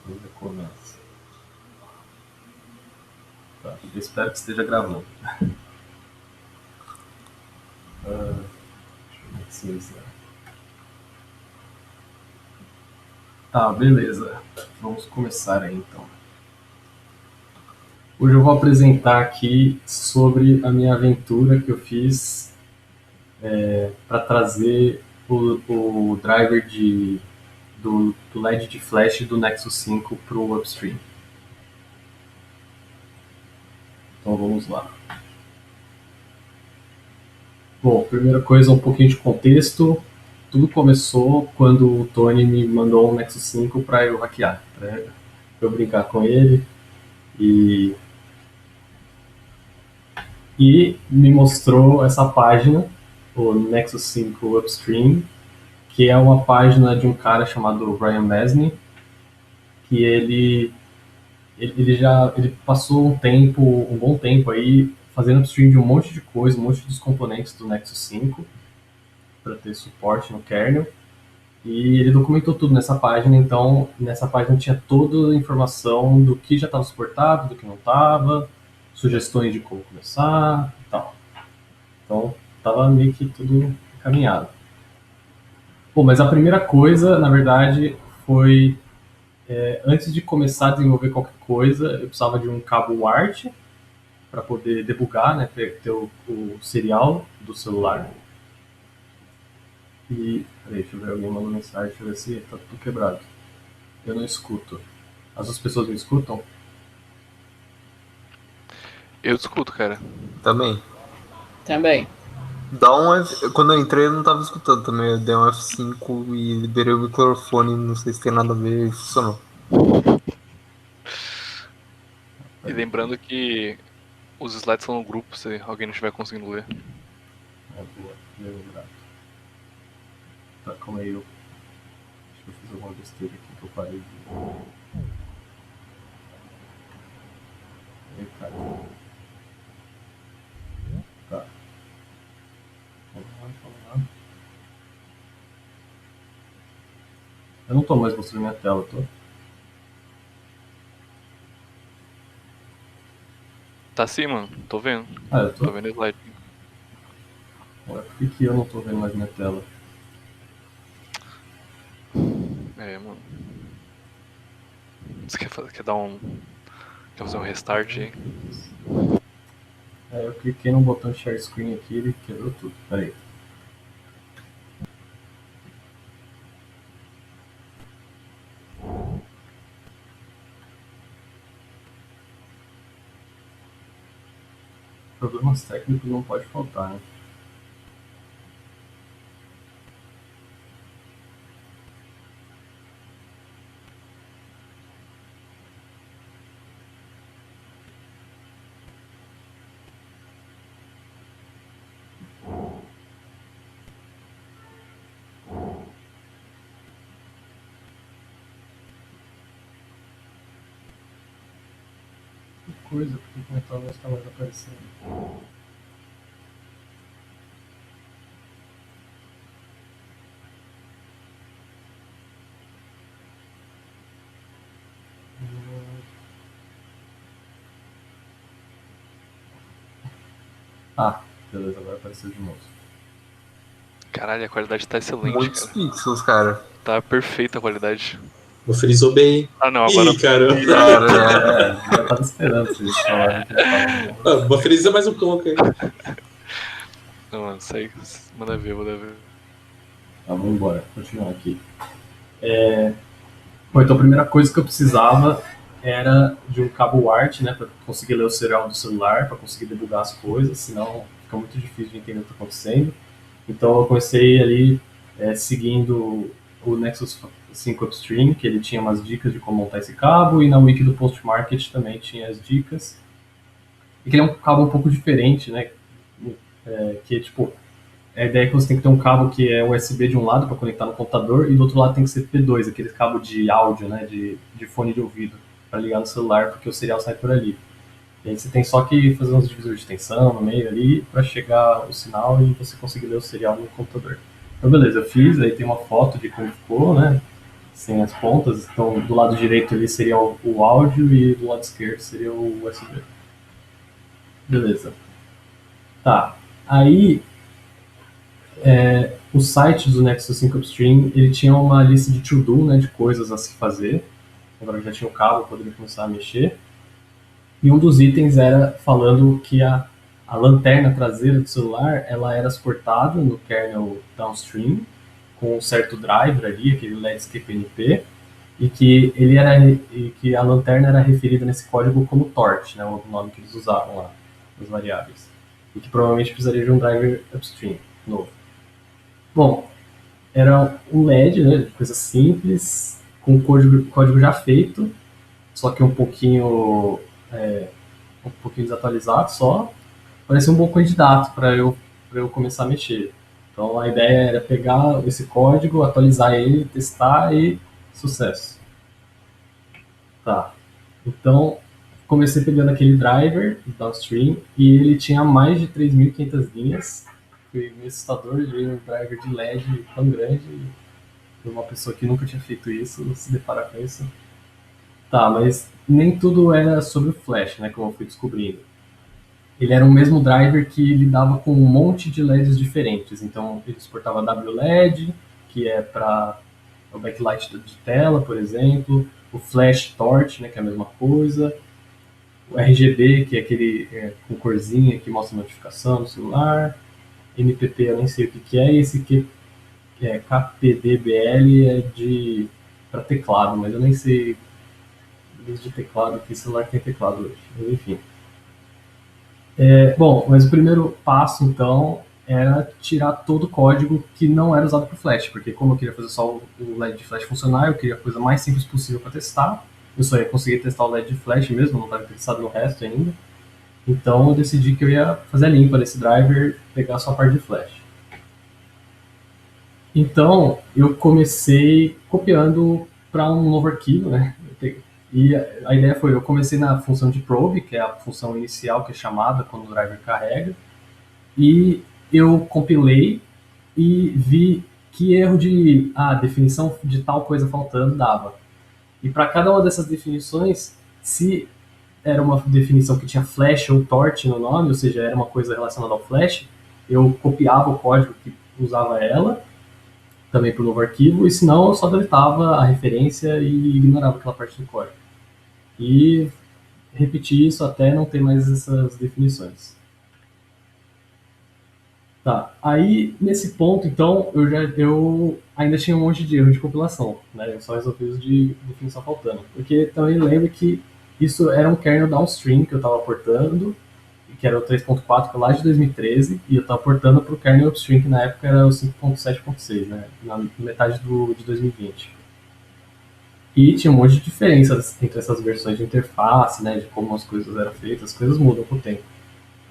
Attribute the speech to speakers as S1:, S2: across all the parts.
S1: Ainda começa. Tá, eu espero que esteja gravando. Deixa eu ver se Tá, beleza. Vamos começar aí então. Hoje eu vou apresentar aqui sobre a minha aventura que eu fiz para trazer o driver do LED de flash do Nexus 5 para o Upstream. Então vamos lá. Bom, primeira coisa, um pouquinho de contexto. Tudo começou quando o Tony me mandou um Nexus 5 para eu hackear, para eu brincar com ele e, e me mostrou essa página, o Nexus 5 Upstream, que é uma página de um cara chamado Ryan Mesny, que ele passou um bom tempo aí fazendo upstream de um monte de coisa, um monte dos componentes do Nexus 5 para ter suporte no kernel. E ele documentou tudo nessa página, então nessa página tinha toda a informação do que já estava suportado, do que não estava, sugestões de como começar e tal. Então estava meio que tudo encaminhado. Bom, mas a primeira coisa, na verdade, foi antes de começar a desenvolver qualquer coisa, eu precisava de um cabo WART para poder debugar, né, ter o serial do celular. E, peraí, deixa eu ver, alguém mandou mensagem, deixa eu ver se tá tudo quebrado. Eu não escuto. As outras pessoas me escutam?
S2: Eu discuto, cara.
S3: Também.
S4: Também.
S3: Quando eu entrei eu não tava escutando também. Eu dei um F5 e liberei o microfone, não sei se tem nada a ver, e funcionou.
S2: E lembrando que os slides estão no grupo, se alguém não estiver conseguindo ler.
S1: Boa, lembrado. Tá, calma aí, deixa eu fazer alguma besteira aqui que eu parei de... Aí, cara. Tá. Vamos lá. Eu não tô mais mostrando minha tela, tô?
S2: Tá sim, mano. Tô vendo.
S1: Ah, eu tô?
S2: Tô vendo o slide.
S1: Ué, por que eu não tô vendo mais minha tela?
S2: Mano. Você quer dar um... Quer fazer um restart aí?
S1: Eu cliquei no botão share screen aqui e ele quebrou tudo. Pera aí. Problemas técnicos não pode faltar, né? Que coisa, porque o comentário não está mais aparecendo. Ah, beleza, agora apareceu de novo.
S2: Caralho, a qualidade tá excelente,
S3: Muitos
S2: cara.
S3: pixels, cara.
S2: Tá perfeita a qualidade.
S5: Você frisou bem.
S2: Ah, não, agora...
S5: Ih, caramba.
S1: Eu tava esperando vocês falarem que eu tava bom.
S5: Frisa mais um pouco aí.
S2: Não, mano, sai. Manda ver, manda ver.
S1: Tá, vamos embora, continuar aqui. Bom, então a primeira coisa que eu precisava era de um cabo WART, né, para conseguir ler o serial do celular, para conseguir debugar as coisas, senão fica muito difícil de entender o que está acontecendo. Então eu comecei ali seguindo o Nexus 5 Upstream, que ele tinha umas dicas de como montar esse cabo, e na wiki do Postmarket também tinha as dicas. E que ele é um cabo um pouco diferente, né, que tipo, a ideia é que você tem que ter um cabo que é USB de um lado para conectar no computador e do outro lado tem que ser P2, aquele cabo de áudio, né, de fone de ouvido, para ligar no celular, porque o serial sai por ali. E aí você tem só que fazer uns divisores de tensão no meio ali para chegar o sinal e você conseguir ler o serial no computador. Então beleza, eu fiz, aí tem uma foto de como ficou, né, sem as pontas. Então, do lado direito ali seria o áudio e do lado esquerdo seria o USB. Beleza. Tá. Aí, o site do Nexus 5 Upstream, ele tinha uma lista de to-do, né, de coisas a se fazer. Agora já tinha o cabo, eu poderia começar a mexer. E um dos itens era falando que a lanterna traseira do celular, ela era suportada no kernel downstream, com um certo driver ali, aquele Landscape NP, e que a lanterna era referida nesse código como torch, né, o nome que eles usavam lá, as variáveis. E que provavelmente precisaria de um driver upstream novo. Bom, era um LED, né, coisa simples, com código já feito, só que um pouquinho desatualizado só. Parecia um bom candidato para eu começar a mexer. Então a ideia era pegar esse código, atualizar ele, testar e sucesso. Tá. Então comecei pegando aquele driver downstream e ele tinha mais de 3.500 linhas. Foi meio assustador ver um driver de LED tão grande e uma pessoa que nunca tinha feito isso se deparar com isso. Tá, mas nem tudo era sobre o Flash, né, como eu fui descobrindo. Ele era o mesmo driver que lidava com um monte de LEDs diferentes. Então, ele suportava WLED, que é para o backlight de tela, por exemplo. O Flash Torch, né, que é a mesma coisa. O RGB, que é aquele com corzinha que mostra notificação no celular. MPP, eu nem sei o que é. E esse que é KPDBL é para teclado, mas eu nem sei de teclado, que celular tem teclado hoje. Mas, enfim. Bom, mas o primeiro passo, então, era tirar todo o código que não era usado para Flash, porque como eu queria fazer só o LED de Flash funcionar, eu queria a coisa mais simples possível para testar. Eu só ia conseguir testar o LED de Flash mesmo, não estava interessado no resto ainda. Então eu decidi que eu ia fazer a limpa desse driver, pegar só a parte de Flash. Então eu comecei copiando para um novo arquivo, né? E a ideia foi, eu comecei na função de probe, que é a função inicial que é chamada quando o driver carrega, e eu compilei e vi que erro de definição de tal coisa faltando dava. E para cada uma dessas definições, se era uma definição que tinha flash ou torch no nome, ou seja, era uma coisa relacionada ao flash, eu copiava o código que usava ela, também para o novo arquivo, e se não, eu só deletava a referência e ignorava aquela parte do código. E repetir isso até não ter mais essas definições. Tá, aí nesse ponto, então, eu ainda tinha um monte de erro de compilação, né? Eu só resolvi os de definição faltando. Porque também lembro que isso era um kernel downstream que eu estava portando, que era o 3.4, que é lá de 2013, e eu estava portando para o kernel upstream, que na época era o 5.7.6, né? Na metade de 2020. E tinha um monte de diferenças entre essas versões de interface, né, de como as coisas eram feitas, as coisas mudam com o tempo.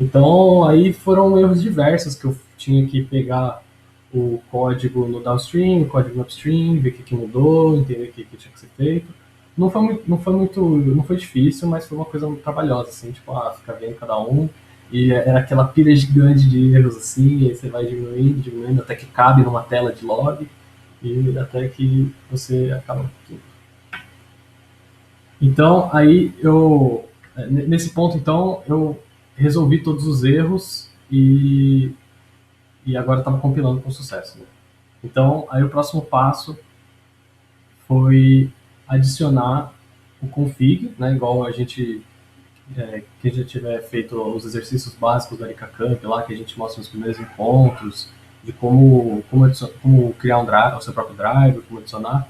S1: Então, aí foram erros diversos que eu tinha que pegar o código no downstream, o código no upstream, ver o que mudou, entender o que tinha que ser feito. Não foi difícil, mas foi uma coisa muito trabalhosa, assim, tipo, ficar vendo cada um, e era aquela pilha gigante de erros, assim, e aí você vai diminuindo, até que cabe numa tela de log, e até que você acaba com tudo. Então, aí nesse ponto, então, eu resolvi todos os erros e agora estava compilando com sucesso. Né? Então, aí o próximo passo foi adicionar o config, né, igual a gente, quem já tiver feito os exercícios básicos da Aricacamp lá, que a gente mostra nos primeiros encontros, de como criar o seu próprio driver, como adicionar.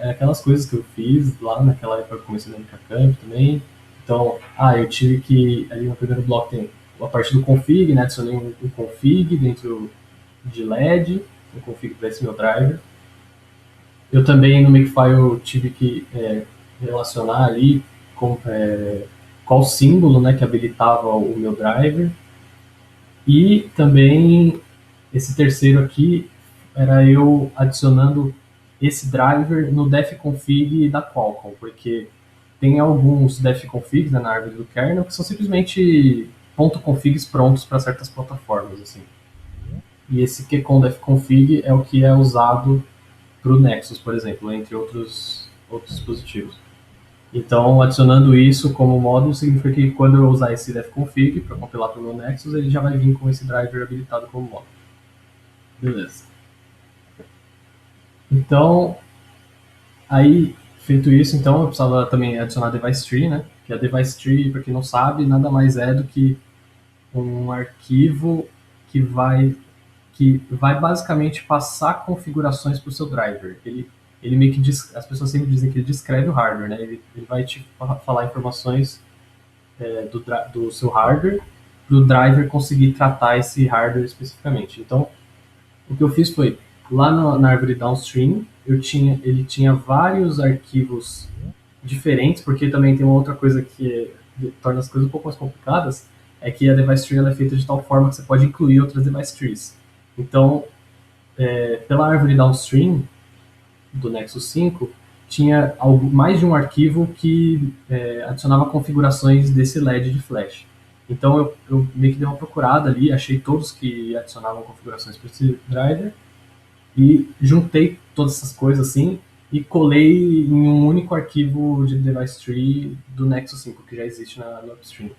S1: Aquelas coisas que eu fiz lá naquela época que eu comecei na Aricacamp também. Então, eu tive que, ali no primeiro bloco tem a parte do config, né, adicionei um config dentro de LED, um config para esse meu driver. Eu também no Makefile tive que relacionar ali qual símbolo, né, que habilitava o meu driver. E também esse terceiro aqui era eu adicionando esse driver no defconfig da Qualcomm, porque tem alguns defconfigs, né, na árvore do kernel que são simplesmente .configs prontos para certas plataformas, assim. E esse QCon defconfig é o que é usado o Nexus, por exemplo, entre outros dispositivos. Então, adicionando isso como módulo significa que quando eu usar esse defconfig para compilar para o meu Nexus, ele já vai vir com esse driver habilitado como módulo. Beleza. Então, aí, feito isso, então, eu precisava também adicionar a device tree, né? Que a device tree, para quem não sabe, nada mais é do que um arquivo que vai basicamente passar configurações para o seu driver. Ele meio que as pessoas sempre dizem que ele descreve o hardware, né? Ele vai te falar informações do seu hardware para o driver conseguir tratar esse hardware especificamente. Então, o que eu fiz foi, lá na árvore downstream, ele tinha vários arquivos diferentes, porque também tem uma outra coisa que torna as coisas um pouco mais complicadas, é que a device tree ela é feita de tal forma que você pode incluir outras device trees. Então, pela árvore downstream do Nexus 5, tinha mais de um arquivo que adicionava configurações desse LED de flash. Então eu meio que dei uma procurada ali, achei todos que adicionavam configurações para esse driver e juntei todas essas coisas assim e colei em um único arquivo de device tree do Nexus 5 que já existe no upstream.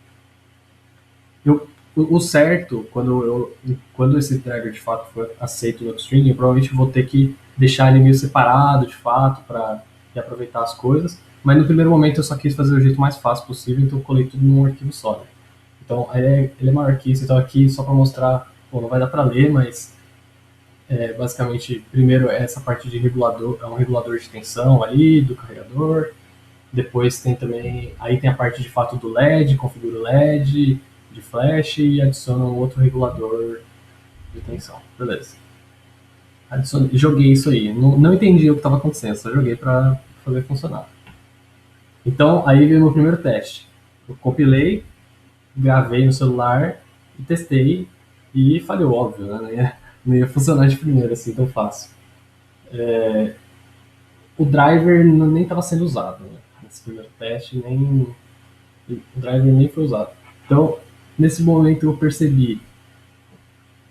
S1: O certo, quando esse driver de fato for aceito no upstream, eu provavelmente vou ter que deixar ele meio separado de fato para aproveitar as coisas, mas no primeiro momento eu só quis fazer o jeito mais fácil possível, então eu colei tudo num arquivo só. Né? Então ele é maior que isso, então aqui só para mostrar, não vai dar para ler, mas basicamente, primeiro essa parte de regulador, é um regulador de tensão ali, do carregador, depois tem também, aí tem a parte de fato do LED, configura o LED, de flash e adiciona um outro regulador de tensão. Beleza. Joguei isso aí. Não entendi o que estava acontecendo, só joguei para fazer funcionar. Então, aí veio o meu primeiro teste. Eu compilei, gravei no celular e testei e falhou, óbvio, né? Não ia funcionar de primeira assim tão fácil. O driver nem estava sendo usado, né? Nesse primeiro teste, o driver nem foi usado. Então, nesse momento eu percebi,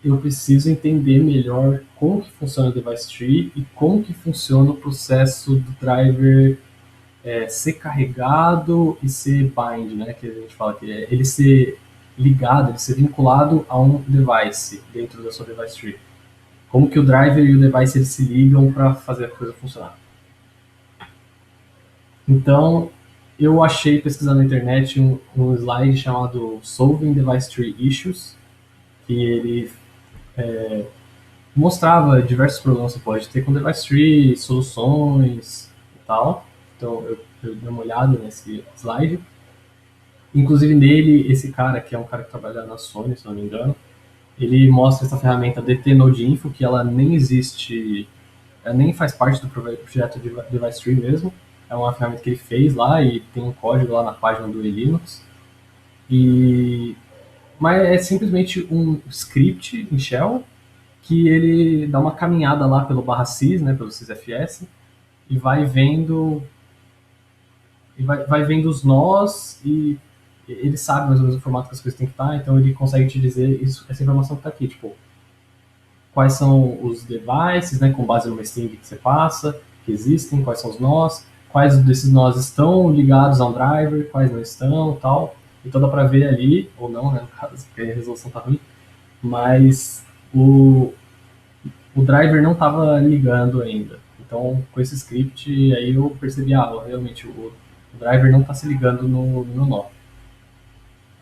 S1: eu preciso entender melhor como que funciona o device tree e como que funciona o processo do driver ser carregado e ser bind, né, que a gente fala que é ele ser ligado, ele ser vinculado a um device dentro da sua device tree. Como que o driver e o device eles se ligam para fazer a coisa funcionar. Então, eu achei, pesquisando na internet, um slide chamado Solving Device Tree Issues, que ele mostrava diversos problemas que você pode ter com device tree, soluções e tal. Então, eu dei uma olhada nesse slide. Inclusive, nele, esse cara, que é um cara que trabalha na Sony, se não me engano, ele mostra essa ferramenta DT Node Info, que ela nem existe, ela nem faz parte do projeto de device tree mesmo. É uma ferramenta que ele fez lá e tem um código lá na página do Linux. Mas é simplesmente um script em shell que ele dá uma caminhada lá pelo /sys, né, pelo sysfs, e vai vendo os nós e ele sabe mais ou menos o formato que as coisas têm que estar, então ele consegue te dizer essa informação que está aqui, tipo, quais são os devices, né, com base numa string que você passa, que existem, quais são os nós, quais desses nós estão ligados a um driver, quais não estão, tal. Então dá para ver ali, ou não, né, no caso, porque a resolução tá ruim, mas o driver não estava ligando ainda. Então, com esse script, aí eu percebi, realmente, o driver não está se ligando no meu nó.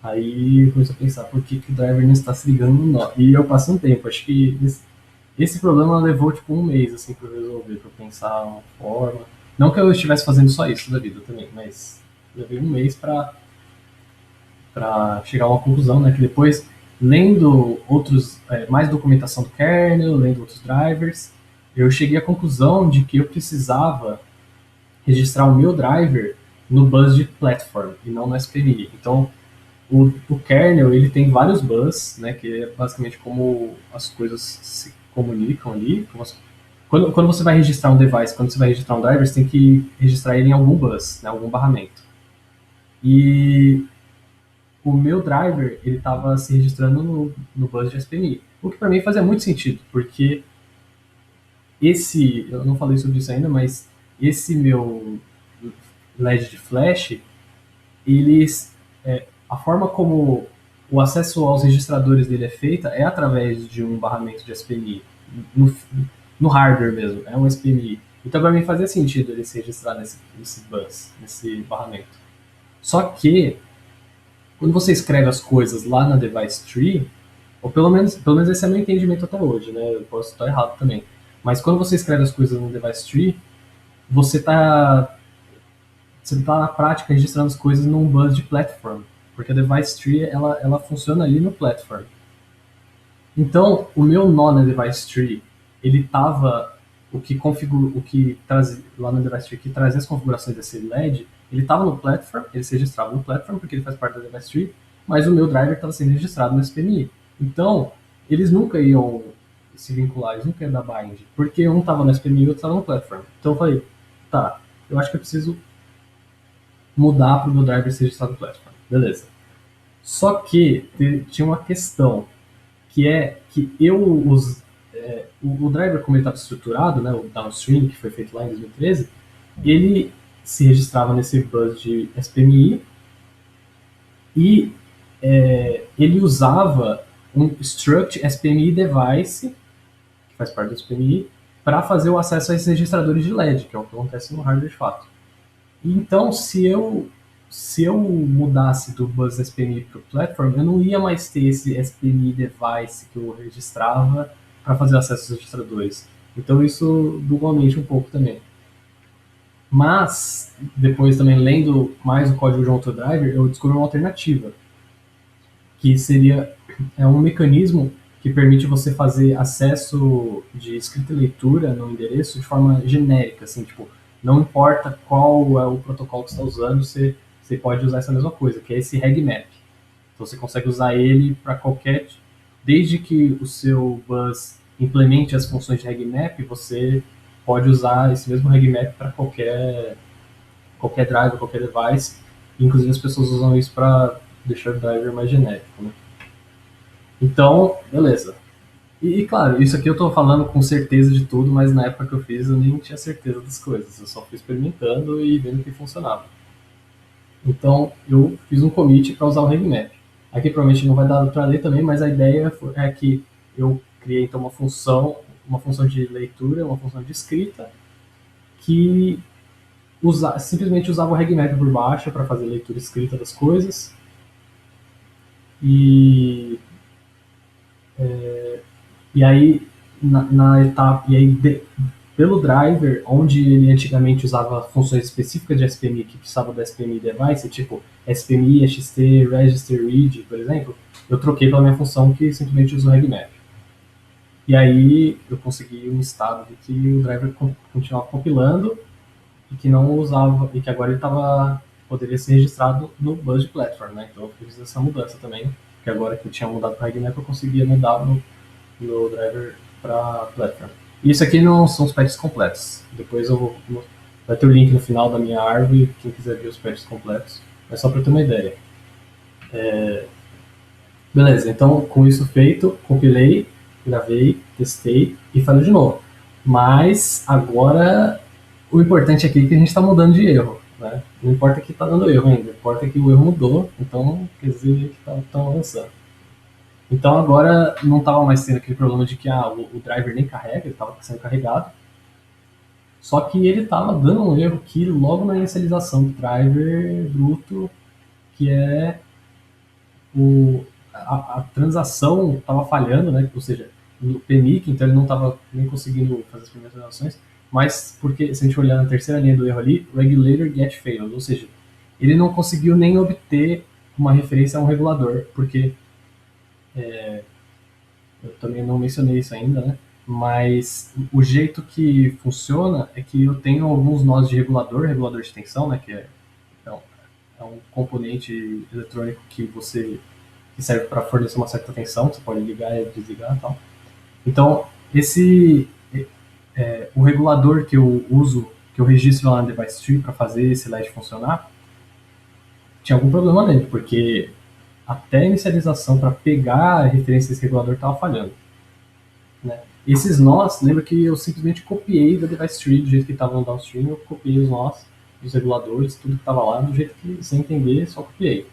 S1: Aí eu comecei a pensar, por que o driver não está se ligando no nó? E eu passei um tempo, acho que esse problema levou tipo um mês assim, para eu resolver, para pensar uma forma. Não que eu estivesse fazendo só isso da vida também, mas levei um mês para chegar a uma conclusão, né? Que depois, lendo mais documentação do kernel, lendo outros drivers, eu cheguei à conclusão de que eu precisava registrar o meu driver no bus de platform e não no SPMI. Então, o kernel ele tem vários bus, né? Que é basicamente como as coisas se comunicam ali. Quando você vai registrar um device, quando você vai registrar um driver, você tem que registrar ele em algum bus, né? Algum barramento. E o meu driver, ele estava se registrando no bus de SPMI. O que para mim fazia muito sentido, porque eu não falei sobre isso ainda, mas esse meu LED de flash, eles, a forma como o acesso aos registradores dele é feita é através de um barramento de SPMI, no, no hardware mesmo, é um SPMI. Então, para mim, fazia sentido ele se registrar nesse bus, nesse barramento. Só que, quando você escreve as coisas lá na device tree, ou pelo menos esse é meu entendimento até hoje, né? Eu posso estar errado também. Mas quando você escreve as coisas no device tree, você está na prática registrando as coisas num bus de platform, porque a device tree ela funciona ali no platform. Então, o meu nó na device tree, ele tava o que traz lá no device tree que trazia as configurações desse LED, ele estava no platform, ele se registrava no platform porque ele faz parte da device tree, mas o meu driver estava sendo registrado no SPMI. Então, eles nunca iam se vincular, eles nunca iam dar bind, porque um estava no SPMI e o outro estava no platform. Então eu falei, tá, eu acho que eu preciso mudar para o meu driver ser registrado no platform. Beleza. Só que tinha uma questão, que é que o driver, como ele estava estruturado, né, o downstream, que foi feito lá em 2013, ele se registrava nesse bus de SPMI e ele usava um struct SPMI device, que faz parte do SPMI, para fazer o acesso a esses registradores de LED, que é o que acontece no hardware de fato. Então, se eu mudasse do bus SPMI para o platform, eu não ia mais ter esse SPMI device que eu registrava para fazer acesso aos registradores. Então isso buga a mente um pouco também. Mas, depois também lendo mais o código de um outro driver, eu descobri uma alternativa, que seria um mecanismo que permite você fazer acesso de escrita e leitura no endereço de forma genérica, assim, tipo, não importa qual é o protocolo que você está usando, você pode usar essa mesma coisa, que é esse regmap. Então você consegue usar ele para qualquer... Desde que o seu bus implemente as funções de regmap, você pode usar esse mesmo regmap para qualquer driver, qualquer device. Inclusive as pessoas usam isso para deixar o driver mais genérico, né? Então, beleza. E claro, isso aqui eu estou falando com certeza de tudo, mas na época que eu fiz eu nem tinha certeza das coisas. Eu só fui experimentando e vendo que funcionava. Então, eu fiz um commit para usar o regmap. Aqui provavelmente não vai dar para ler também, mas a ideia é que eu criei então uma função de leitura, uma função de escrita, que simplesmente usava o regmap por baixo para fazer leitura e escrita das coisas. E aí, na etapa, pelo driver, onde ele antigamente usava funções específicas de SPMI que precisavam do SPMI device, tipo SPMI, XT, register, read, por exemplo, eu troquei pela minha função que simplesmente usa o regmap. E aí eu consegui um estado de que o driver continuava compilando e que não usava, e que agora ele poderia ser registrado no bus de platform, né? Então eu fiz essa mudança também, que agora que eu tinha mudado para regmap eu conseguia mudar no driver para platform. E isso aqui não são os patches completos. Depois vai ter o link no final da minha árvore, quem quiser ver os patches completos. É só para ter uma ideia. Beleza, então com isso feito, compilei, gravei, testei e falei de novo. Mas agora o importante aqui é que a gente está mudando de erro. Né? Não importa que está dando erro ainda, importa que o erro mudou, então quer dizer que está avançando. Então agora não estava mais tendo aquele problema de que o driver nem carrega, ele estava sendo carregado. Só que ele estava dando um erro aqui logo na inicialização do driver bruto, que é a transação estava falhando, né? Ou seja, o PMIC, então ele não estava nem conseguindo fazer as primeiras transações, mas porque, se a gente olhar na terceira linha do erro ali, regulator get failed, ou seja, ele não conseguiu nem obter uma referência a um regulador, porque eu também não mencionei isso ainda, né? Mas o jeito que funciona é que eu tenho alguns nós de regulador de tensão, né? Que é um componente eletrônico que serve para fornecer uma certa tensão, você pode ligar e desligar e tal. Então, o regulador que eu uso, que eu registro lá na device tree para fazer esse LED funcionar, tinha algum problema nele, porque até a inicialização para pegar a referência desse regulador estava falhando. Né? esses nós, lembra que eu simplesmente copiei da device tree do jeito que estava no downstream, eu copiei os nós, os reguladores, tudo que estava lá, do jeito que, sem entender, só copiei.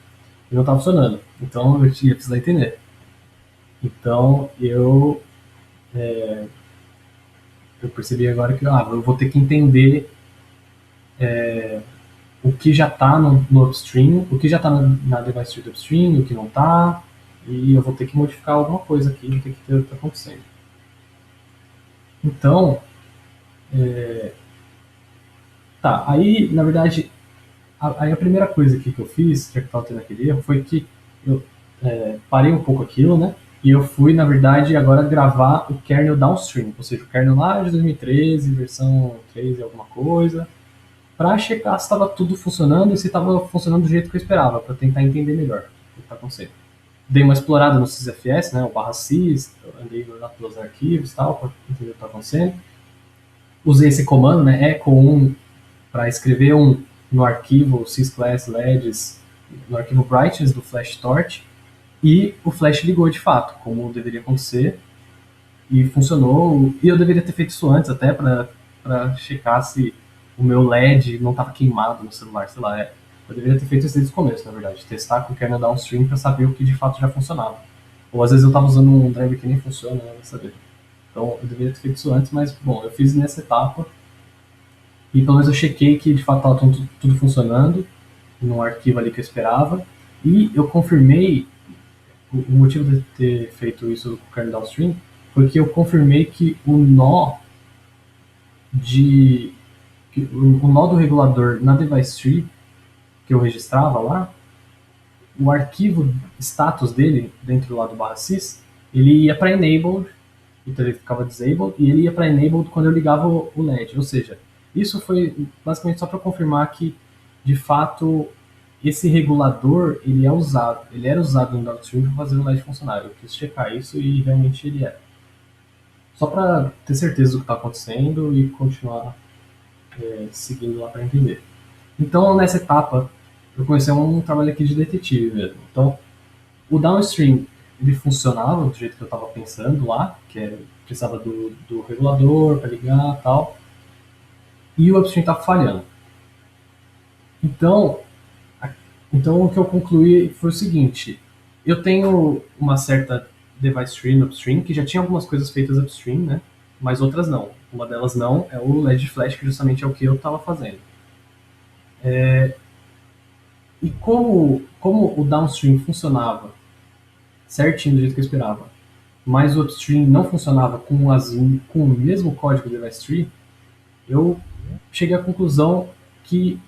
S1: E não estava funcionando. Então eu ia precisar entender. Então eu percebi agora que eu vou ter que entender o que já está no upstream, o que já está na device tree do upstream, o que não está, e eu vou ter que modificar alguma coisa aqui, vou ter que ter o que está acontecendo. Então, aí na verdade, aí a primeira coisa aqui que eu fiz, já que eu estava tendo aquele erro, foi que eu parei um pouco aquilo, né? E eu fui, na verdade, agora gravar o kernel downstream, ou seja, o kernel lá de 2013, versão 3 e alguma coisa, para checar se estava tudo funcionando e se estava funcionando do jeito que eu esperava, para tentar entender melhor o que está acontecendo. Dei uma explorada no sysfs, né, o /sys, andei lá pelos arquivos e tal, para entender o que está acontecendo. Usei esse comando, né, echo1, para escrever no arquivo sysclass LEDs, no arquivo brightness do FlashTorch, e o flash ligou de fato, como deveria acontecer, e funcionou. E eu deveria ter feito isso antes até para checar se o meu LED não estava queimado no celular, sei lá. Eu deveria ter feito isso desde o começo, na verdade, testar com o kernel downstream para saber o que de fato já funcionava. Ou às vezes eu estava usando um driver que nem funciona, né, não saber. Então eu deveria ter feito isso antes, mas bom, eu fiz nessa etapa e pelo menos eu chequei que de fato estava tudo funcionando no arquivo ali que eu esperava, e eu confirmei. O motivo de ter feito isso com o kernel downstream foi que eu confirmei que o nó do regulador na device tree que eu registrava lá, o arquivo status dele dentro lá do /sys, ele ia para enabled, então ele ficava disabled, e ele ia para enabled quando eu ligava o LED. Ou seja, isso foi basicamente só para confirmar que de fato esse regulador ele era usado no downstream para fazer o LED funcionar. Eu quis checar isso e realmente ele é. Só para ter certeza do que está acontecendo e continuar seguindo lá para entender. Então, nessa etapa, eu comecei um trabalho aqui de detetive mesmo. Então, o downstream ele funcionava do jeito que eu estava pensando lá, que precisava do regulador para ligar e tal, e o upstream estava falhando. Então, o que eu concluí foi o seguinte: eu tenho uma certa device tree no upstream, que já tinha algumas coisas feitas upstream, né? Mas outras não. Uma delas não é o LED flash, que justamente é o que eu estava fazendo. E como o downstream funcionava certinho do jeito que eu esperava, mas o upstream não funcionava com o mesmo código do device tree, eu cheguei à conclusão que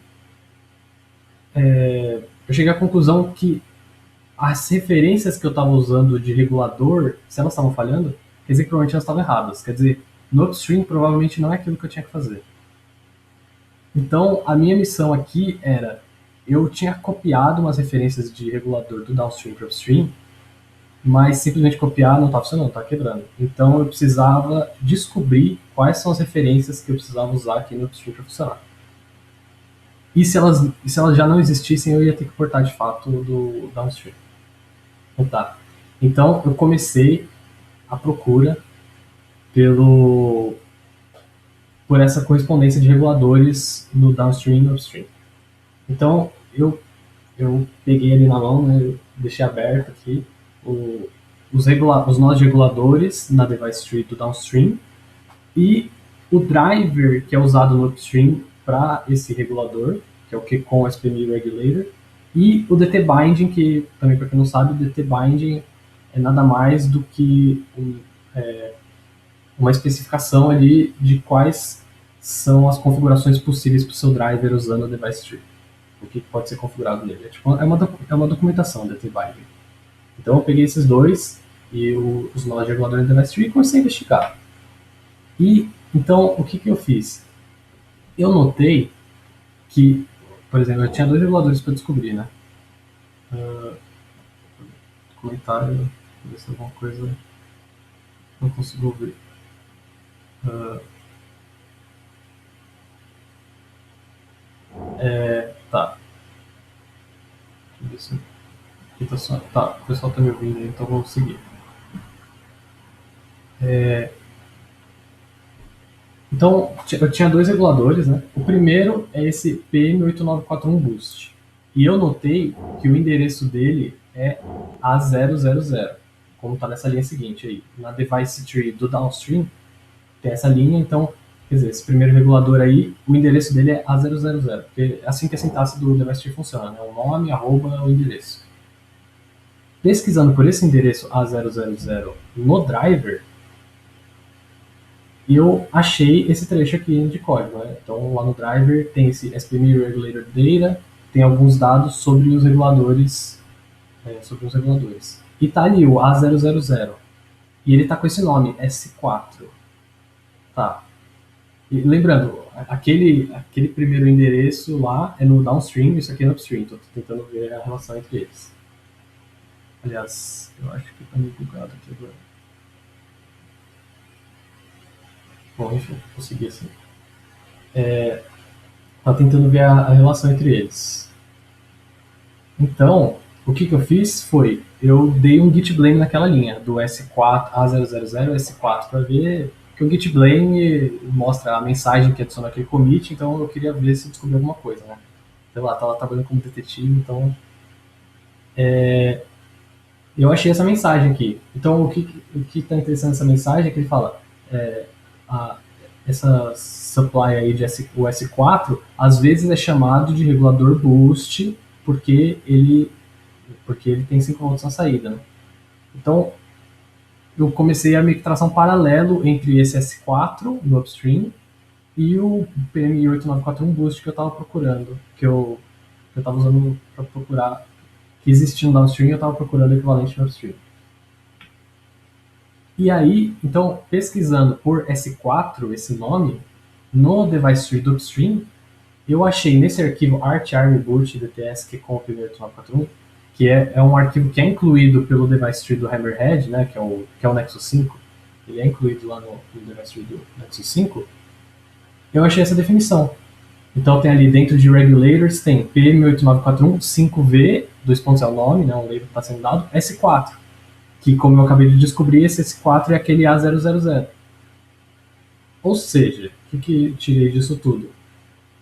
S1: as referências que eu estava usando de regulador, se elas estavam falhando, quer dizer que provavelmente elas estavam erradas. Quer dizer, no upstream provavelmente não é aquilo que eu tinha que fazer. Então, a minha missão aqui era, eu tinha copiado umas referências de regulador do downstream para o upstream, mas simplesmente copiar não estava funcionando, estava quebrando. Então, eu precisava descobrir quais são as referências que eu precisava usar aqui no upstream para funcionar. E se elas já não existissem, eu ia ter que portar de fato do downstream. Então, eu comecei a procura por essa correspondência de reguladores no downstream e no upstream. Então, eu peguei ali na mão, né, eu deixei aberto aqui os nós de reguladores na device tree do downstream e o driver que é usado no upstream para esse regulador, que é o QCOM SPMI Regulator, e o DT Binding, que também, para quem não sabe, o DT Binding é nada mais do que uma especificação ali de quais são as configurações possíveis para o seu driver usando o device tree. O que pode ser configurado nele. É uma documentação DT Binding. Então eu peguei esses dois e os nós de regulador do device tree e comecei a investigar. E então o que eu fiz? Eu notei que, por exemplo, eu tinha dois reguladores para descobrir, né? Comentário, ver se alguma coisa não consigo ouvir. Tá. Deixa eu ver se aqui tá só. Tá, o pessoal tá me ouvindo aí, então vamos seguir. Então, eu tinha dois reguladores, né? O primeiro é esse PM8941 Boost. E eu notei que o endereço dele é A000, como está nessa linha seguinte aí. Na device tree do downstream, tem essa linha, então, quer dizer, esse primeiro regulador aí, o endereço dele é A000, porque é assim que a sintaxe do device tree funciona, né? O nome, arroba, o endereço. Pesquisando por esse endereço A000 no driver, eu achei esse trecho aqui de código, né? Então, lá no driver tem esse SPM Regulator Data, tem alguns dados sobre os reguladores, E tá ali o A000. E ele tá com esse nome, S4. Tá. E lembrando, aquele primeiro endereço lá é no downstream, isso aqui é no upstream. Tô tentando ver a relação entre eles. Aliás, eu acho que tá meio bugado aqui agora. Bom, enfim, consegui assim. Tá tentando ver a relação entre eles. Então, o que eu fiz foi, eu dei um git blame naquela linha, do S4, A000, S4, para ver que o git blame mostra a mensagem que adiciona aquele commit, então eu queria ver se descobri alguma coisa, né? Sei lá, tava trabalhando como detetive, então eu achei essa mensagem aqui. Então, o que tá interessante nessa mensagem é que ele fala, essa supply aí de o S4, às vezes é chamado de regulador boost, porque ele tem 5 volts na saída, né? Então, eu comecei a meio que traçar um paralelo entre esse S4 no upstream e o PM8941 Boost que eu estava procurando, que eu estava usando para procurar, que existia no downstream, eu estava procurando o equivalente no upstream. E aí, então, pesquisando por S4, esse nome, no device tree do upstream, eu achei nesse arquivo arch-army-boot-dts que com o PM8941, que é um arquivo que é incluído pelo device tree do Hammerhead, né, que é o Nexus 5, ele é incluído lá no device tree do Nexus 5, eu achei essa definição. Então tem ali dentro de regulators, tem PM8941 5V, 2 é o nome, né, um label que está sendo dado, S4, que como eu acabei de descobrir, esse S4 é aquele A000. Ou seja, o que tirei disso tudo?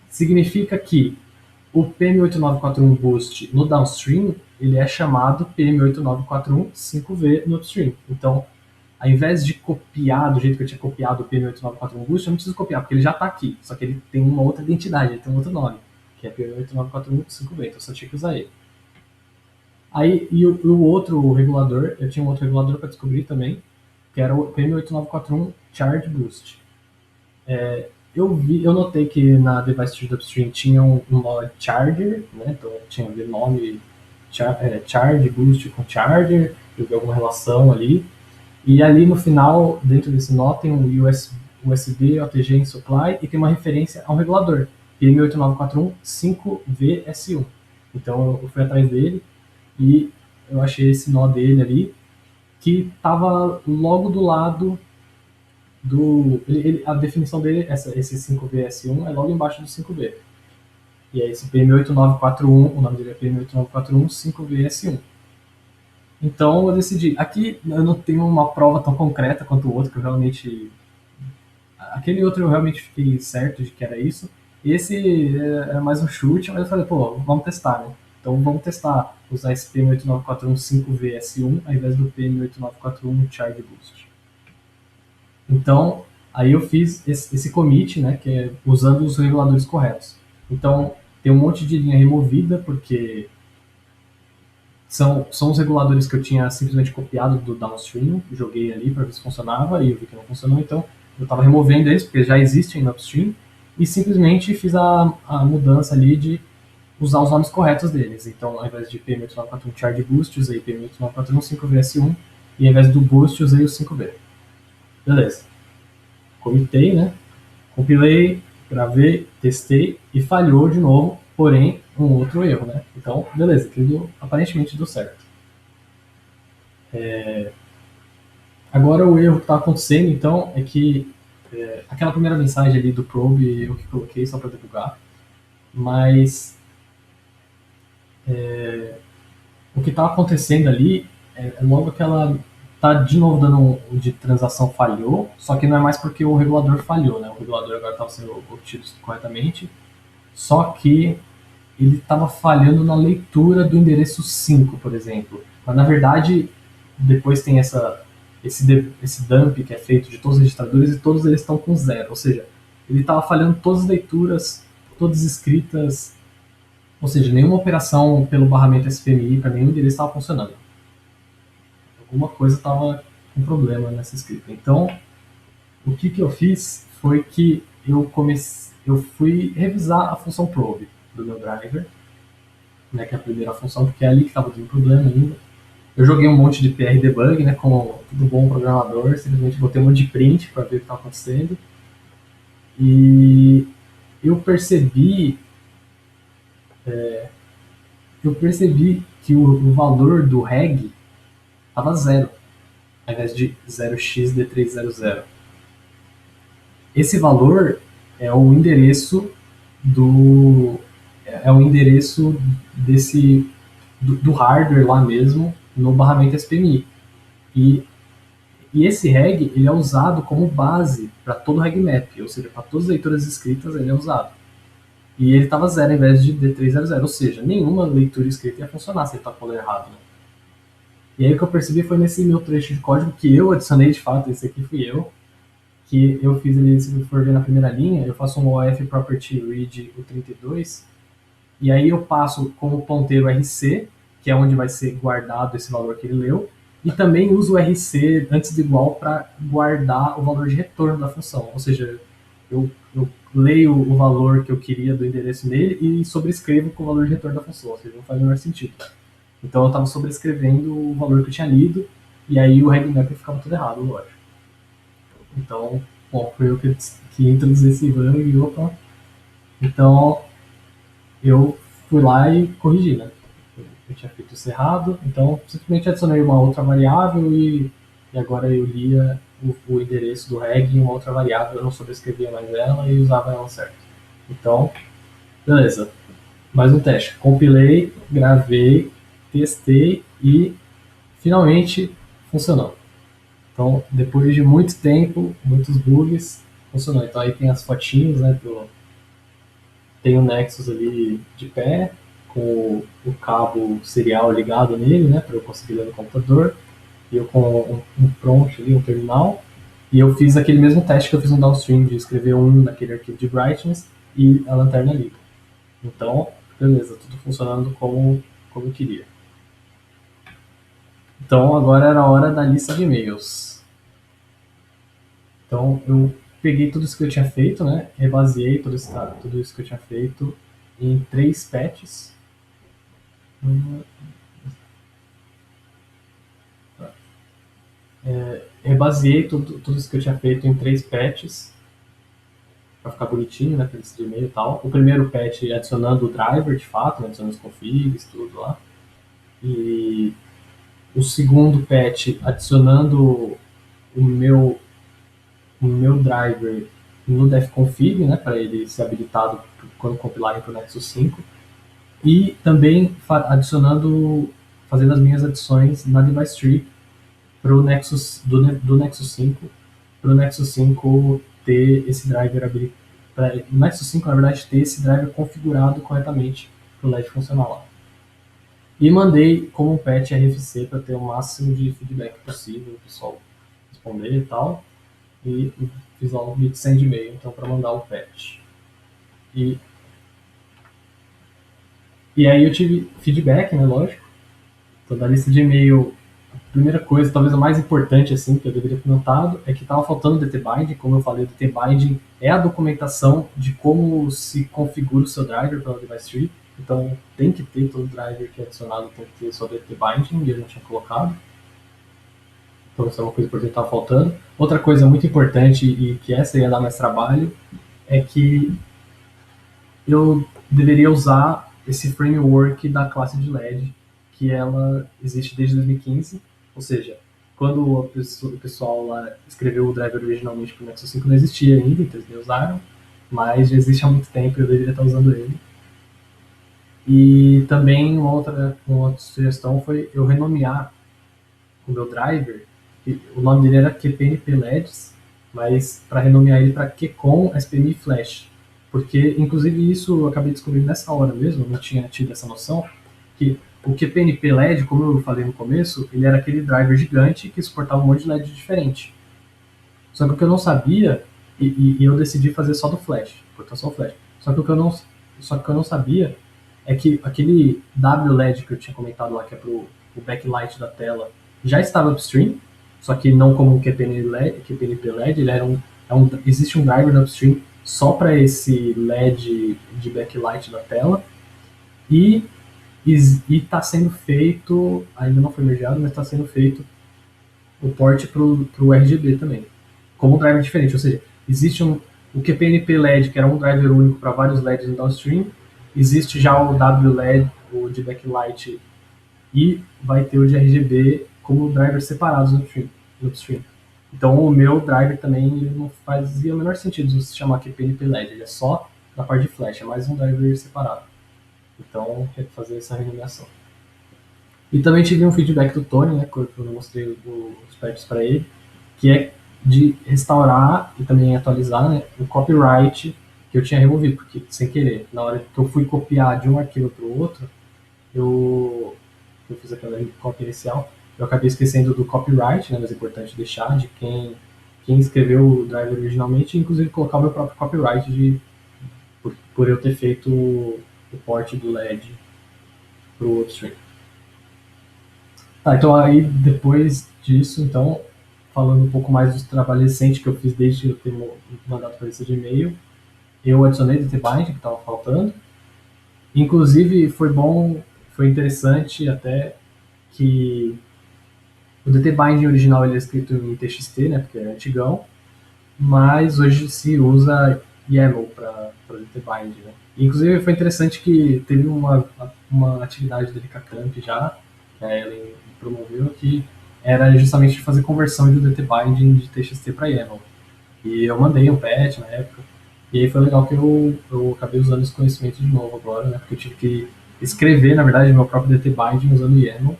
S1: Significa que o PM8941 Boost no downstream, ele é chamado PM8941 5V no upstream. Então, ao invés de copiar do jeito que eu tinha copiado o PM8941 Boost, eu não preciso copiar, porque ele já está aqui. Só que ele tem uma outra identidade, ele tem um outro nome, que é PM8941 5V, então eu só tinha que usar ele. Aí, e o outro regulador, eu tinha um outro regulador para descobrir também, que era o PM8941 Charge Boost. Eu notei que na device tree do upstream tinha um mod charger, né? Então tinha o nome charge boost com charger, eu vi alguma relação ali. E ali no final, dentro desse nó, tem um USB OTG in supply e tem uma referência a um regulador, PM8941 5VS1. Então eu fui atrás dele e eu achei esse nó dele ali, que estava logo do lado a definição dele, esse 5VS1 é logo embaixo do 5V. E é esse PM8941, o nome dele é PM8941 5VS1. Então eu decidi, aqui eu não tenho uma prova tão concreta quanto o outro, que eu realmente... Aquele outro eu realmente fiquei certo de que era isso. Esse é mais um chute, mas eu falei, pô, vamos testar, né? Então vamos testar, usar esse PM8941 5VS1 ao invés do PM8941 Charge Boost. Então, aí eu fiz esse commit, né, que é usando os reguladores corretos. Então, tem um monte de linha removida, porque são os reguladores que eu tinha simplesmente copiado do downstream, joguei ali para ver se funcionava, e eu vi que não funcionou, então eu estava removendo eles, porque já existem no upstream, e simplesmente fiz a mudança ali de usar os nomes corretos deles. Então, ao invés de PM8941 Charge Boost, usei PM8941 5VS1, e ao invés do Boost, usei o 5V. Beleza. Comitei, né? Compilei, gravei, testei e falhou de novo, porém um outro erro, né? Então, beleza, tudo aparentemente deu certo. Agora o erro que está acontecendo, então, é que aquela primeira mensagem ali do probe eu que coloquei só para debugar, mas o que está acontecendo ali é logo tá de novo dando de transação falhou, só que não é mais porque o regulador falhou, né? O regulador agora estava sendo obtido corretamente, só que ele estava falhando na leitura do endereço 5, por exemplo. Mas na verdade, depois tem esse dump que é feito de todos os registradores e todos eles estão com 0, ou seja, ele estava falhando todas as leituras, todas escritas, ou seja, nenhuma operação pelo barramento SPMI para nenhum endereço estava funcionando. Alguma coisa estava com problema nessa escrita. Então, o que eu fiz foi que eu fui revisar a função probe do meu driver, né, que é a primeira função, porque é ali que estava dando problema ainda. Eu joguei um monte de PR debug, né, como todo bom programador, simplesmente botei um monte de print para ver o que estava acontecendo. E eu percebi que o valor do reg estava 0, ao invés de 0xD300. Esse valor é o endereço do hardware lá mesmo no barramento SPMI. E esse reg ele é usado como base para todo o reg map, ou seja, para todas as leituras escritas ele é usado. E ele estava 0 ao invés de D300, ou seja, nenhuma leitura escrita ia funcionar se ele está com o valor errado. Né? E aí o que eu percebi foi nesse meu trecho de código que eu adicionei de fato, esse aqui fui eu, que eu fiz ali, se for ver na primeira linha, eu faço um OF property read o 32, e aí eu passo como ponteiro RC, que é onde vai ser guardado esse valor que ele leu, e também uso o RC antes de igual para guardar o valor de retorno da função, ou seja, eu leio o valor que eu queria do endereço nele e sobrescrevo com o valor de retorno da função, ou seja, não faz o menor sentido. Então eu estava sobrescrevendo o valor que eu tinha lido, e aí o reg map ficava tudo errado, lógico. Então, bom, foi eu que introduzi esse bug e opa. Então, eu fui lá e corrigi, né? Eu tinha feito isso errado, então simplesmente adicionei uma outra variável e agora eu lia o endereço do reg em uma outra variável, eu não sobrescrevia mais ela e usava ela certo. Então, beleza. Mais um teste. Compilei, gravei, testei e finalmente funcionou. Então, depois de muito tempo, muitos bugs, funcionou. Então aí tem as fotinhos, né? Tem o Nexus ali de pé, com o cabo serial ligado nele, né? Para eu conseguir ler no computador. E eu com um prompt ali, um terminal. E eu fiz aquele mesmo teste que eu fiz no downstream, de escrever naquele arquivo de brightness e a lanterna liga. Então, beleza, tudo funcionando como eu queria. Então, agora era a hora da lista de e-mails. Então, eu peguei tudo isso que eu tinha feito, né? Rebaseei tudo isso que eu tinha feito em 3 patches. Rebaseei tudo isso que eu tinha feito em 3 patches para ficar bonitinho, né? Para lista de e-mail e tal. O primeiro patch adicionando o driver, de fato, né, adicionando os configs, tudo lá. E o segundo patch adicionando o meu driver no defconfig, né, para ele ser habilitado quando compilarem para o Nexus 5. E também fazendo as minhas adições na device tree pro Nexus, do Nexus 5, para o Nexus 5 ter esse driver habilitado. O Nexus 5, na verdade, ter esse driver configurado corretamente para o LED funcionar lá. E mandei como um patch RFC para ter o máximo de feedback possível, o pessoal responder e tal. E fiz lá um git send e-mail, então, para mandar o patch. E aí eu tive feedback, né, lógico. Então, da lista de e-mail, a primeira coisa, talvez a mais importante, assim, que eu deveria ter notado, é que estava faltando o DT-Binding. Como eu falei, o DT-Binding é a documentação de como se configura o seu driver pela device tree. Então, tem que ter todo driver que é adicionado, tem que ter só DT-Binding, e eu não tinha colocado. Então, isso é uma coisa que estava faltando. Outra coisa muito importante, e que essa ia dar mais trabalho, é que eu deveria usar esse framework da classe de LED, que ela existe desde 2015, ou seja, quando o pessoal lá escreveu o driver originalmente para o Nexus 5 não existia ainda, então eles usaram, mas já existe há muito tempo e eu deveria estar usando ele. E também uma outra sugestão foi eu renomear o meu driver o nome dele era QPNP LEDs, mas para renomear ele para QCOM SPMI Flash. Porque, inclusive, isso eu acabei descobrindo nessa hora mesmo, eu não tinha tido essa noção, que o QPNP LED, como eu falei no começo, ele era aquele driver gigante que suportava um monte de LED diferente. Só que o que eu não sabia, e eu decidi fazer só do flash, botar só o flash. Só que o que eu não sabia é que aquele WLED que eu tinha comentado lá, que é pro o backlight da tela, já estava upstream, só que não como o QPNP LED, ele era existe um driver no upstream só para esse LED de backlight da tela, e está sendo feito, ainda não foi mergeado, mas está sendo feito o port para o RGB também, como um driver diferente, ou seja, existe o QPNP LED, que era um driver único para vários LEDs no downstream, existe já o WLED, o de backlight, e vai ter o de RGB como drivers separados no upstream. Então o meu driver também não fazia o menor sentido se chamar QPNP LED, ele é só na parte de flash, é mais um driver separado. Então, fazer essa renomeação. E também tive um feedback do Tony, né, quando eu mostrei os patches para ele, que é de restaurar e também atualizar, né, o copyright que eu tinha removido, porque sem querer, na hora que eu fui copiar de um arquivo para o outro, eu fiz aquela cópia inicial, eu acabei esquecendo do copyright, né, mas é importante deixar de quem escreveu o driver originalmente, e inclusive colocar o meu próprio copyright por eu ter feito o port do LED para o upstream. Tá, então aí depois disso, então, falando um pouco mais do trabalho recente que eu fiz desde eu ter mandado para esse de e-mail, eu adicionei o DTBind, que estava faltando. Inclusive, foi bom, foi interessante até que o DTBind original ele é escrito em TXT, né, porque é antigão, mas hoje se usa YAML para DTBind, né. Inclusive, foi interessante que teve uma atividade da Camp já, que a Ellen promoveu, que era justamente fazer conversão do DTBinding de TXT para YAML. E eu mandei um patch na época, e aí foi legal que eu acabei usando esse conhecimento de novo agora, né, porque eu tive que escrever, na verdade, meu próprio DTBinding usando YAML.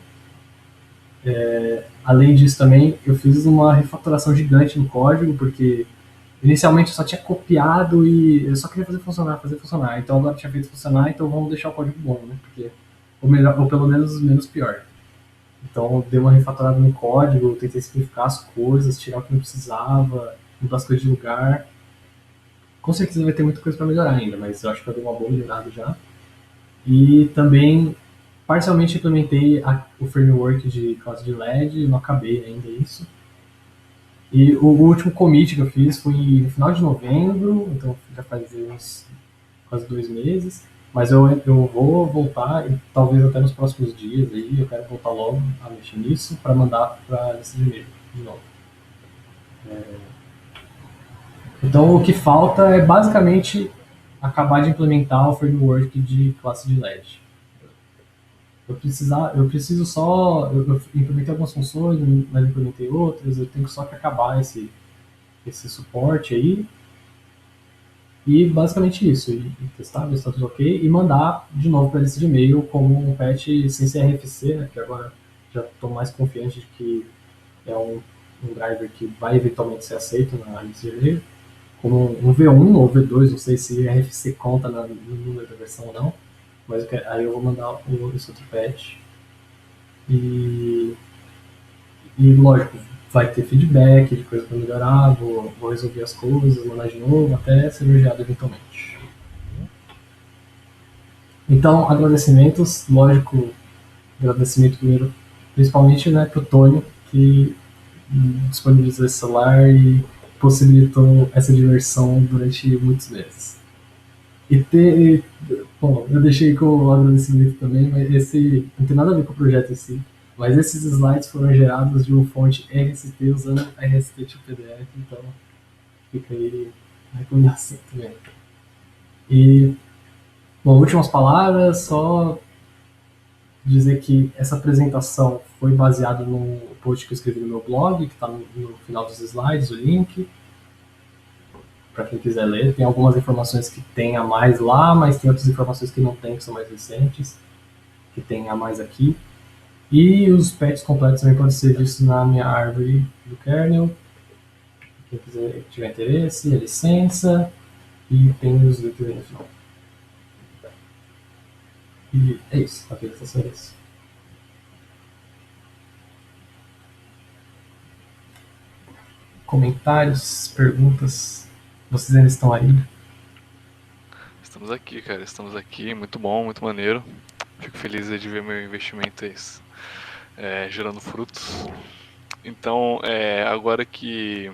S1: Além disso também, eu fiz uma refatoração gigante no código, porque inicialmente eu só tinha copiado e eu só queria fazer funcionar. Então agora eu tinha feito funcionar, então vamos deixar o código bom, né? Porque, ou pelo menos menos pior. Então eu dei uma refatorada no código, tentei simplificar as coisas, tirar o que não precisava, mudar as coisas de lugar. Com certeza vai ter muita coisa para melhorar ainda, mas eu acho que eu dei uma boa melhorada já. E também parcialmente implementei o framework de classe de LED, não acabei ainda isso. E o último commit que eu fiz foi no final de novembro, então já faz uns quase 2 meses. Mas eu vou voltar, e talvez até nos próximos dias, aí, eu quero voltar logo a mexer nisso para mandar para esse e-mail de novo. Então o que falta é basicamente acabar de implementar o framework de classe de LED. Eu preciso só. Eu implementei algumas funções, mas implementei outras, eu tenho só que acabar esse suporte aí. E basicamente isso, e testar, ver se está tudo ok, e mandar de novo para esse de e-mail como um patch sem ser RFC, né, que agora já estou mais confiante de que é um driver que vai eventualmente ser aceito na lista de e-mail, como um V1 ou V2, não sei se RFC conta no número da versão ou não, mas aí eu vou mandar esse outro patch. E lógico, vai ter feedback de coisa para melhorar, vou resolver as coisas, mandar de novo, até ser elogiado eventualmente. Então, agradecimentos, lógico, agradecimento primeiro, principalmente, né, para o Tony, que disponibilizou esse celular e possibilitou essa diversão durante muitos meses. Bom, eu deixei com o agradecimento também, mas esse não tem nada a ver com o projeto em si, mas esses slides foram gerados de uma fonte RST usando RST tipo PDF, então fica aí a recomendação também. E, bom, últimas palavras, só dizer que essa apresentação foi baseada no post que eu escrevi no meu blog, que está no final dos slides, o link, para quem quiser ler. Tem algumas informações que tem a mais lá, mas tem outras informações que não tem, que são mais recentes, que tem a mais aqui. E os patches completos também podem ser vistos na minha árvore do kernel. Quem quiser, tiver interesse, a licença. E tem os links aí no final. E é isso, a apresentação é isso. Comentários, perguntas, vocês ainda estão aí?
S2: Estamos aqui, cara, estamos aqui, muito bom, muito maneiro. Fico feliz de ver meu investimento gerando frutos. Então, agora que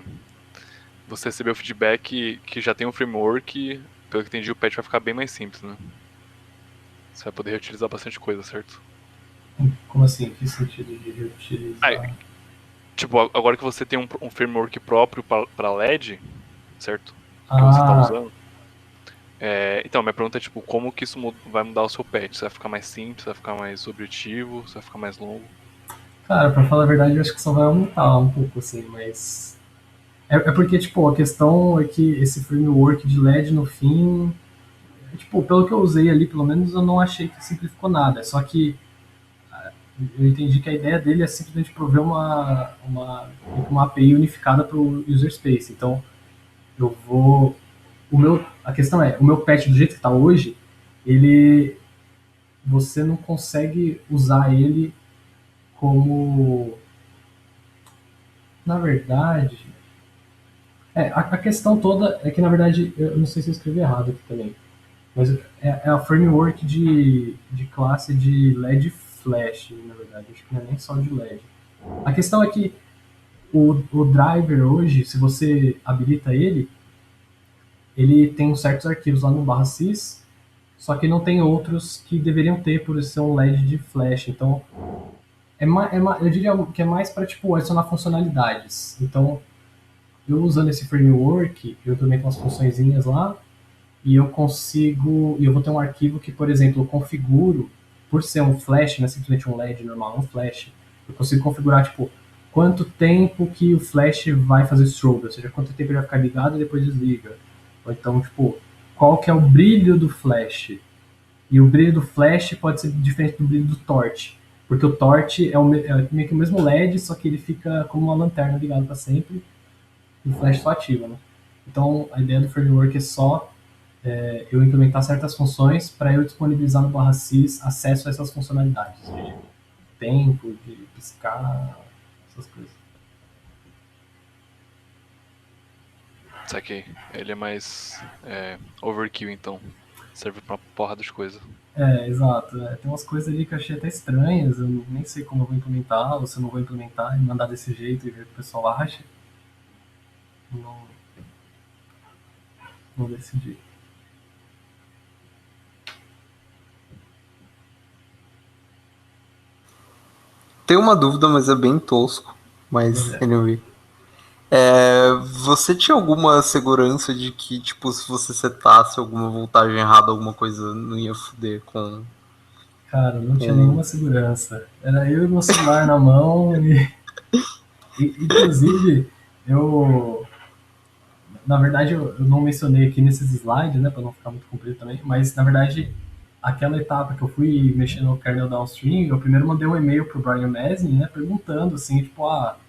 S2: você recebeu o feedback que já tem um framework, pelo que entendi, o patch vai ficar bem mais simples, né? Você vai poder reutilizar bastante coisa, certo?
S1: Como assim? Que sentido de reutilizar?
S2: Tipo, agora que você tem um framework próprio para LED, certo? Que você tá usando. Então, minha pergunta é, tipo, como que isso vai mudar o seu patch? Você vai ficar mais simples, vai ficar mais objetivo, você vai ficar mais longo?
S1: Cara, pra falar a verdade, eu acho que só vai aumentar um pouco, assim, mas... É porque, tipo, a questão é que esse framework de LED, no fim... Tipo, pelo que eu usei ali, pelo menos, eu não achei que simplificou nada. Só que eu entendi que a ideia dele é simplesmente prover uma API unificada para o user space. Então, a questão é, o meu patch do jeito que está hoje, você não consegue usar ele como, na verdade, a questão toda é que, na verdade, eu não sei se eu escrevi errado aqui também, mas é a framework de classe de LED Flash, na verdade, acho que não é nem só de LED. A questão é que o driver hoje, se você habilita ele tem certos arquivos lá no /sys, só que não tem outros que deveriam ter por ser um LED de flash. Então, eu diria que é mais para tipo, adicionar funcionalidades. Então, eu usando esse framework, eu também tenho umas funçõezinhas lá, e eu vou ter um arquivo que, por exemplo, eu configuro, por ser um flash, não é simplesmente um LED normal, é um flash, eu consigo configurar, tipo, quanto tempo que o flash vai fazer strobe, ou seja, quanto tempo ele vai ficar ligado e depois desliga. Ou então, tipo, qual que é o brilho do flash. E o brilho do flash pode ser diferente do brilho do torch, porque o torch é meio que o mesmo LED, só que ele fica como uma lanterna ligado para sempre, e o flash só ativa, né? Então, a ideia do framework é só eu implementar certas funções para eu disponibilizar no /sys acesso a essas funcionalidades, de tempo, de piscar, essas coisas.
S2: Saquei. Ele é mais overkill, então. Serve pra uma porrada de coisa.
S1: Exato. Tem umas coisas ali que eu achei até estranhas, eu nem sei como eu vou implementar, ou se eu não vou implementar e mandar desse jeito e ver o que o pessoal acha. Não decidi.
S3: Tem uma dúvida, mas é bem tosco. Mas, anyway. Você tinha alguma segurança de que, tipo, se você setasse alguma voltagem errada, alguma coisa não ia foder com...
S1: Cara, não tinha nenhuma segurança. Era eu e meu celular na mão e inclusive, na verdade, eu não mencionei aqui nesses slides, né, para não ficar muito comprido também, mas, na verdade, aquela etapa que eu fui mexendo no kernel downstream, eu primeiro mandei um e-mail pro Brian Mesny, né, perguntando, assim, tipo,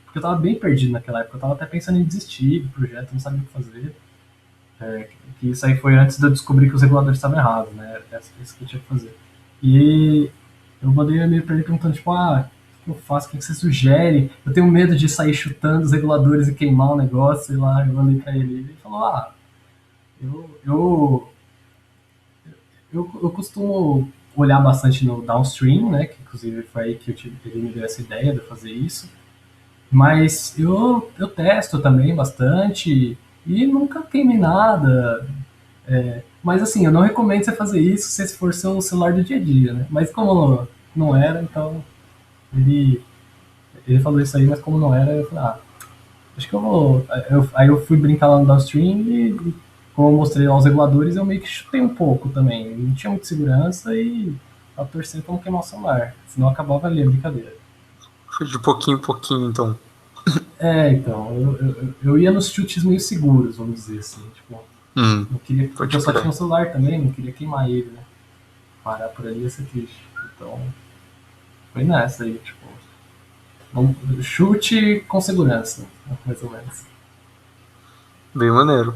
S1: porque eu tava bem perdido naquela época, eu tava até pensando em desistir do projeto, não sabia o que fazer. Que isso aí foi antes de eu descobrir que os reguladores estavam errados, né, era isso que eu tinha que fazer. E eu mandei um e-mail pra ele perguntando, tipo, o que eu faço, o que você sugere? Eu tenho medo de sair chutando os reguladores e queimar o negócio, sei lá, eu mandei pra ele. Ele falou, eu costumo olhar bastante no downstream, né, que inclusive foi aí que ele me deu essa ideia de fazer isso, mas eu testo também bastante e nunca queimei nada. Mas assim, eu não recomendo você fazer isso se esse for seu celular do dia a dia, né? Mas como não era, então ele falou isso aí, mas como não era, eu falei, acho que eu vou. Aí eu fui brincar lá no downstream e como eu mostrei lá os reguladores, eu meio que chutei um pouco também. Não tinha muita segurança e tava torcendo pra não queimar o celular. Senão acabava ali a brincadeira.
S3: Foi de pouquinho em pouquinho, então.
S1: Então, eu ia nos chutes meio seguros, vamos dizer assim. Tipo, não queria. Porque eu só tinha um celular também, não queria queimar ele, né? Parar por ali ia ser triste. Então. foi nessa aí, tipo. Chute com segurança, mais ou menos.
S3: Bem maneiro.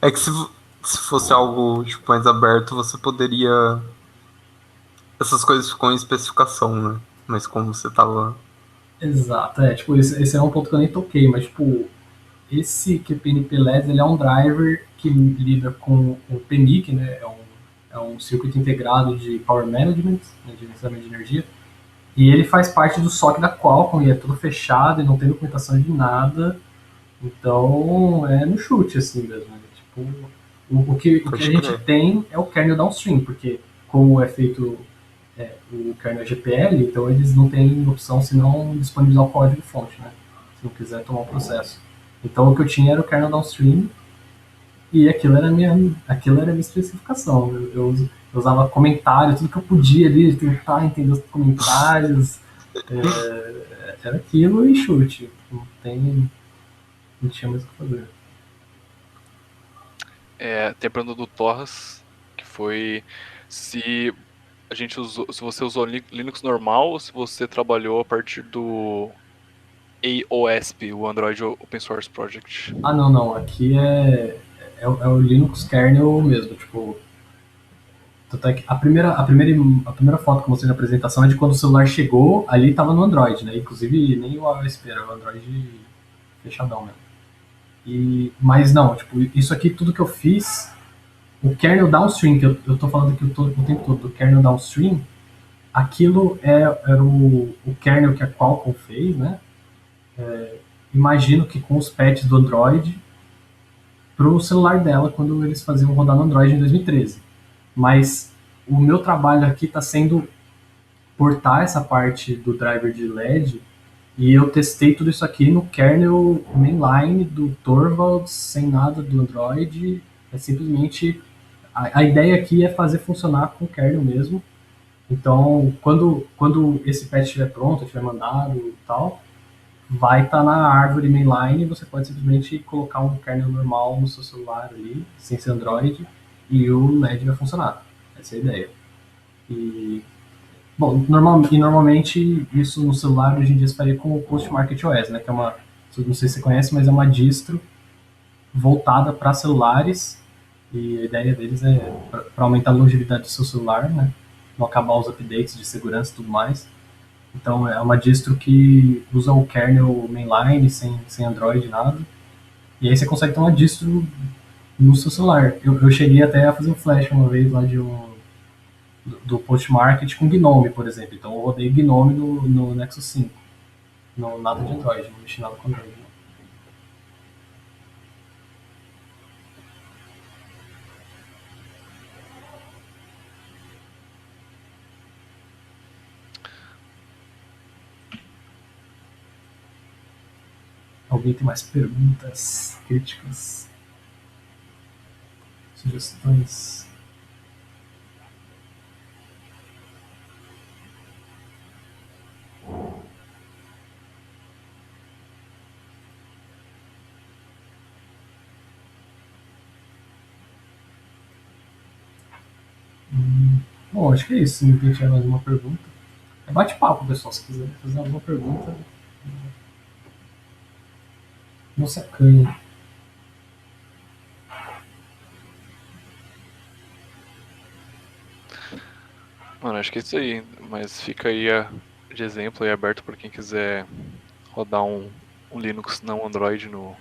S3: É que se fosse algo tipo, mais aberto, você poderia. Essas coisas ficam em especificação, né? Mas como você tava.
S1: Exato, tipo, esse é um ponto que eu nem toquei, mas, tipo, esse QPNP LEDs, ele é um driver que lida com o PMIC, né, é um circuito integrado de Power Management, né, de gerenciamento de energia, e ele faz parte do SOC da Qualcomm, e é tudo fechado, e não tem documentação de nada, então é no chute, assim mesmo, né, tipo, o que a
S3: Pode
S1: gente
S3: crer.
S1: tem é o kernel downstream, porque como é feito o kernel GPL, então eles não têm opção senão disponibilizar o código fonte, né? Se não quiser tomar o processo. Então o que eu tinha era o kernel downstream e aquilo era a minha especificação. Eu usava comentário, tudo que eu podia ali, tentar entender os comentários. Era aquilo e chute. Não tinha mais o que fazer.
S2: Tem a pergunta do Torres, que foi se se você usou Linux normal ou se você trabalhou a partir do AOSP, o Android Open Source Project.
S1: Ah, não, não. Aqui é o Linux kernel mesmo. Tipo, tanto é que a primeira foto que eu mostrei na apresentação é de quando o celular chegou, ali estava no Android, né? Inclusive nem o iOS era o Android fechadão mesmo. Mas não, tipo, isso aqui tudo que eu fiz, o kernel downstream, que eu tô falando aqui o tempo todo do kernel downstream, aquilo era o kernel que a Qualcomm fez, né? Imagino que com os patches do Android pro celular dela quando eles faziam rodar no Android em 2013. Mas o meu trabalho aqui está sendo portar essa parte do driver de LED e eu testei tudo isso aqui no kernel mainline do Torvalds, sem nada do Android. É simplesmente a ideia aqui é fazer funcionar com o kernel mesmo. Então, quando esse patch estiver pronto, estiver mandado e tal, vai estar na árvore mainline e você pode simplesmente colocar um kernel normal no seu celular ali, sem ser Android, e o LED vai funcionar. Essa é a ideia. E bom, normalmente isso no celular hoje em dia se faria com o Post-Market OS, né? Que é uma, não sei se você conhece, mas é uma distro voltada para celulares e a ideia deles é para aumentar a longevidade do seu celular, né? Não acabar os updates de segurança e tudo mais. Então é uma distro que usa o kernel mainline, sem Android, nada. E aí você consegue ter uma distro no seu celular. Eu cheguei até a fazer um flash uma vez lá do post-market com Gnome, por exemplo. Então eu rodei Gnome no Nexus 5. Não, nada de Android, não mexi nada com Android. Não. Alguém tem mais perguntas, críticas, sugestões? Bom, acho que é isso. Se ninguém tiver mais uma pergunta. É bate-papo, pessoal. Se quiser fazer alguma pergunta, não se acanhe.
S2: Mano, acho que é isso aí. Mas fica aí de exemplo aí aberto para quem quiser rodar um Linux não Android no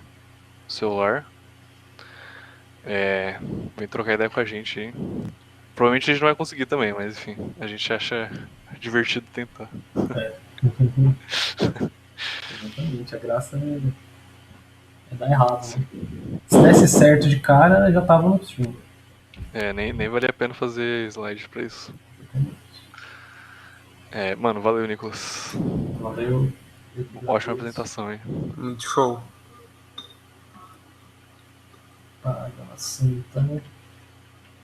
S2: celular. Vem trocar ideia com a gente aí. Provavelmente a gente não vai conseguir também, mas enfim, a gente acha divertido tentar.
S1: Exatamente, a graça é dar errado, né? Se desse certo de cara, já tava no stream.
S2: Nem valia a pena fazer slide pra isso. Mano, valeu, Nicolas.
S1: Valeu.
S2: Ótima apresentação, hein?
S3: Muito show.
S1: Gravação, então.